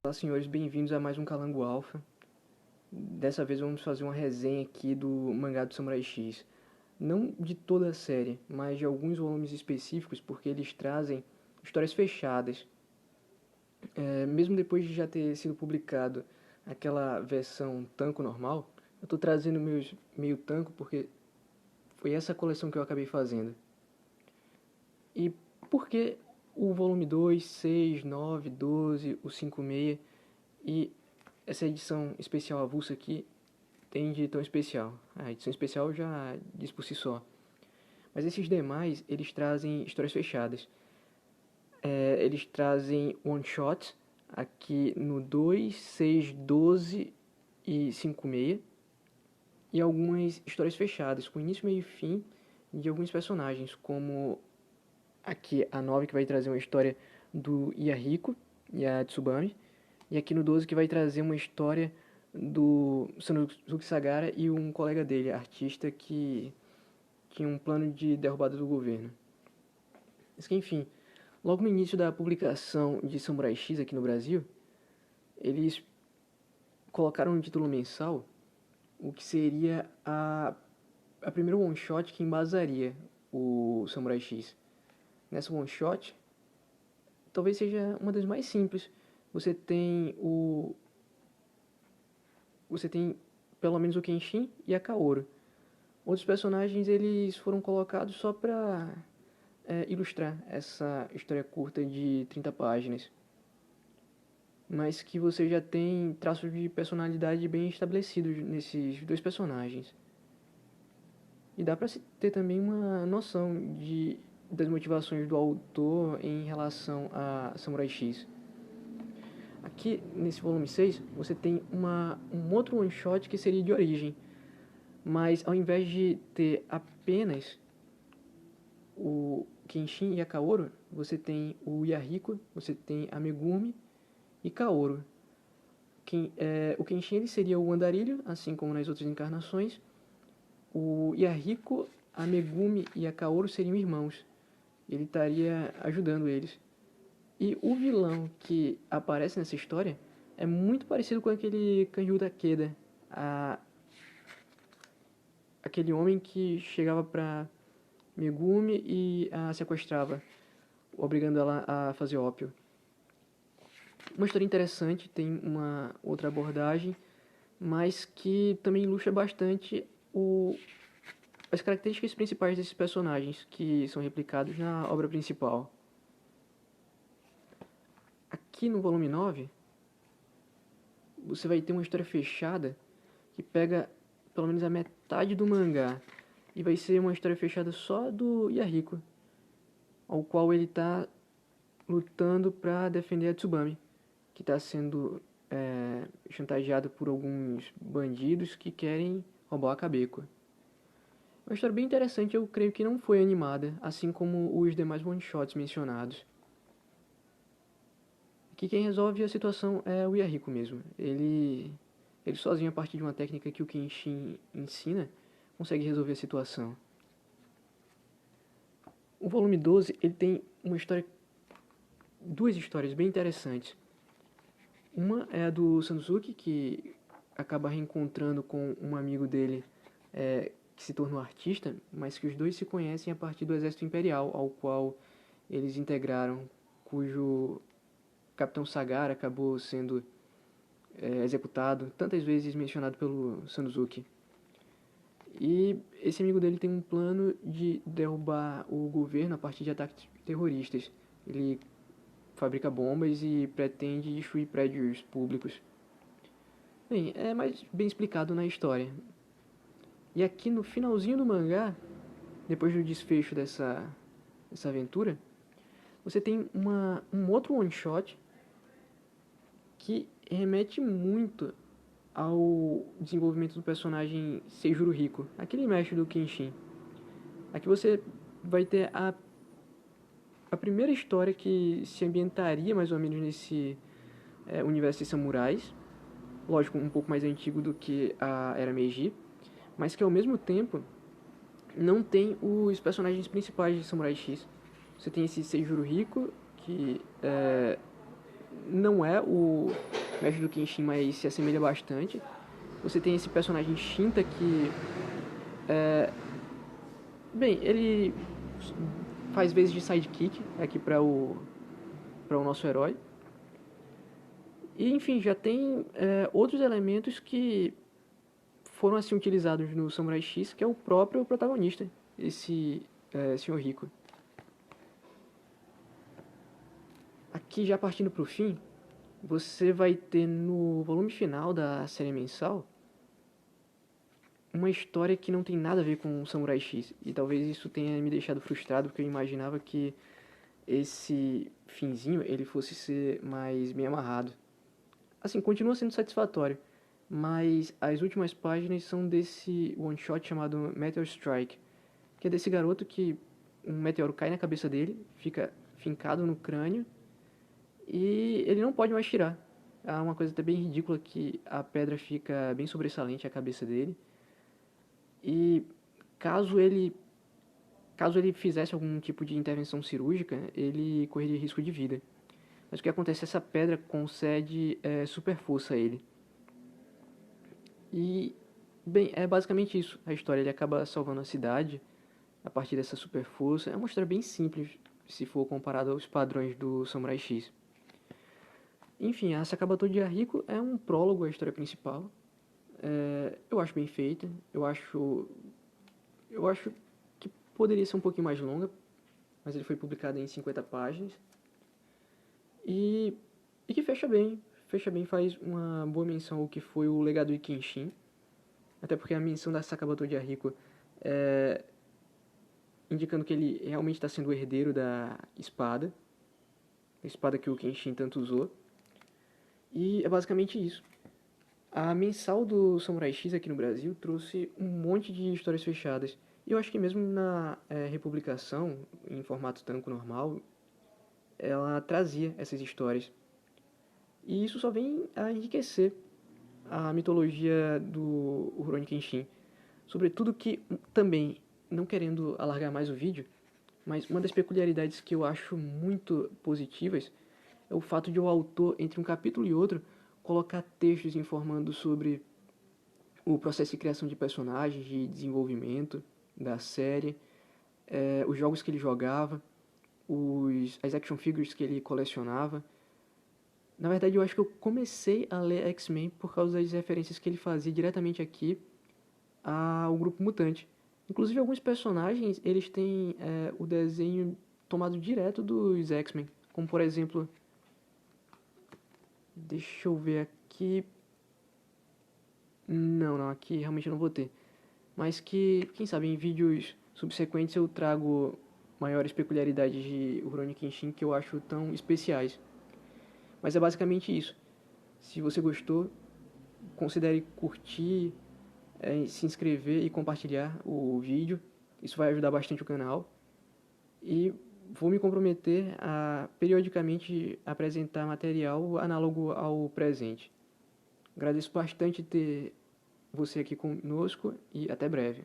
Olá, senhores, bem-vindos a mais um Calango Alpha. Dessa vez vamos fazer uma resenha aqui do mangá do Samurai X. Não de toda a série, mas de alguns volumes específicos, porque eles trazem histórias fechadas. Mesmo depois de já ter sido publicado aquela versão tanco normal, eu estou trazendo meus meio tanco porque foi essa coleção que eu acabei fazendo. E por que o volume 2, 6, 9, 12, o 5,6 e essa edição especial avulsa aqui tem de tão especial? A edição especial já diz por si só. Mas esses demais, eles trazem histórias fechadas. Eles trazem one-shot aqui no 2, 6, 12 e 5,6. E algumas histórias fechadas, com início, meio e fim de alguns personagens, como aqui a 9 que vai trazer uma história do Yahiko e a Tsubame, e aqui no 12 que vai trazer uma história do Sanosuke Sagara e um colega dele, artista que tinha um plano de derrubada do governo. Mas que, enfim, logo no início da publicação de Samurai X aqui no Brasil, eles colocaram no título mensal o que seria a primeira one-shot que embasaria o Samurai X. Nessa one-shot, talvez seja uma das mais simples. Você tem pelo menos o Kenshin e a Kaoru. Outros personagens eles foram colocados só para ilustrar essa história curta de 30 páginas. Mas que você já tem traços de personalidade bem estabelecidos nesses dois personagens. E dá para se ter também uma noção das motivações do autor em relação a Samurai X. Aqui, nesse volume 6, você tem um outro one-shot que seria de origem. Mas ao invés de ter apenas o Kenshin e a Kaoru, você tem o Yahiko, você tem a Megumi e Kaoru. O Kenshin ele seria o andarilho, assim como nas outras encarnações. O Yahiko, a Megumi e a Kaoru seriam irmãos. Ele estaria ajudando eles. E o vilão que aparece nessa história é muito parecido com aquele Kanjuro Takeda, aquele homem que chegava pra Megumi e a sequestrava, obrigando ela a fazer ópio. Uma história interessante, tem uma outra abordagem, mas que também ilustra bastante as características principais desses personagens, que são replicados na obra principal. Aqui no volume 9, você vai ter uma história fechada que pega pelo menos a metade do mangá. E vai ser uma história fechada só do Yahiko, ao qual ele está lutando para defender a Tsubame, que está sendo chantageado por alguns bandidos que querem roubar a Kabeko. Uma história bem interessante, eu creio que não foi animada, assim como os demais one-shots mencionados. Aqui quem resolve a situação é o Yahiko mesmo. Ele sozinho, a partir de uma técnica que o Kenshin ensina, consegue resolver a situação. O volume 12 ele tem duas histórias bem interessantes. Uma é a do Sanosuke, que acaba reencontrando com um amigo dele que se tornou artista, mas que os dois se conhecem a partir do exército imperial, ao qual eles integraram, cujo Capitão Sagara acabou sendo executado, tantas vezes mencionado pelo Sanosuke. E esse amigo dele tem um plano de derrubar o governo a partir de ataques terroristas. Ele fabrica bombas e pretende destruir prédios públicos. Bem, é mais bem explicado na história. E aqui no finalzinho do mangá, depois do desfecho dessa aventura, você tem um outro one-shot que remete muito ao desenvolvimento do personagem Seijuro Rico, aquele mestre do Kenshin. Aqui você vai ter a primeira história que se ambientaria mais ou menos nesse universo de samurais, lógico, um pouco mais antigo do que a Era Meiji, mas que ao mesmo tempo não tem os personagens principais de Samurai X. Você tem esse Seijuro Rico, que não é o mestre do Kenshin, mas se assemelha bastante. Você tem esse personagem Shinta que, bem, ele faz vezes de sidekick aqui para o nosso herói. E enfim, já tem outros elementos que foram assim utilizados no Samurai X, que é o próprio protagonista, esse Sr. Rico. Aqui já partindo para o fim, você vai ter no volume final da série mensal uma história que não tem nada a ver com o Samurai X. E talvez isso tenha me deixado frustrado, porque eu imaginava que esse finzinho ele fosse ser mais bem amarrado. Assim, continua sendo satisfatório, mas as últimas páginas são desse one shot chamado Meteor Strike, que é desse garoto que um meteoro cai na cabeça dele, fica fincado no crânio e ele não pode mais tirar. É uma coisa até bem ridícula que a pedra fica bem sobressalente à cabeça dele. E caso ele caso ele fizesse algum tipo de intervenção cirúrgica, ele correria risco de vida. Mas o que acontece? Essa pedra concede super força a ele. E, bem, é basicamente isso a história. Ele acaba salvando a cidade a partir dessa super força. É uma história bem simples, se for comparado aos padrões do Samurai X. Enfim, a Sakabato de Yahiko é um prólogo à história principal. Eu acho bem feita. Eu acho que poderia ser um pouquinho mais longa, mas ele foi publicado em 50 páginas. E que fecha bem, faz uma boa menção ao que foi o legado de Kenshin. Até porque a menção da Sakamoto de Yahiko indicando que ele realmente está sendo o herdeiro da espada. A espada que o Kenshin tanto usou. E é basicamente isso. A mensal do Samurai X aqui no Brasil trouxe um monte de histórias fechadas. E eu acho que mesmo na republicação, em formato tanco normal, ela trazia essas histórias. E isso só vem a enriquecer a mitologia do Rurouni Kenshin. Sobretudo que, também, não querendo alargar mais o vídeo, mas uma das peculiaridades que eu acho muito positivas é o fato de o autor, entre um capítulo e outro, colocar textos informando sobre o processo de criação de personagens, de desenvolvimento da série, os jogos que ele jogava, as action figures que ele colecionava. Na verdade, eu acho que eu comecei a ler X-Men por causa das referências que ele fazia diretamente aqui ao Grupo Mutante. Inclusive, alguns personagens, eles têm o desenho tomado direto dos X-Men. Como, por exemplo... Deixa eu ver aqui... Não, aqui realmente eu não vou ter. Mas que, quem sabe, em vídeos subsequentes eu trago maiores peculiaridades de Rurouni Kenshin que eu acho tão especiais. Mas é basicamente isso. Se você gostou, considere curtir, se inscrever e compartilhar o vídeo. Isso vai ajudar bastante o canal. E vou me comprometer a periodicamente apresentar material análogo ao presente. Agradeço bastante ter você aqui conosco e até breve.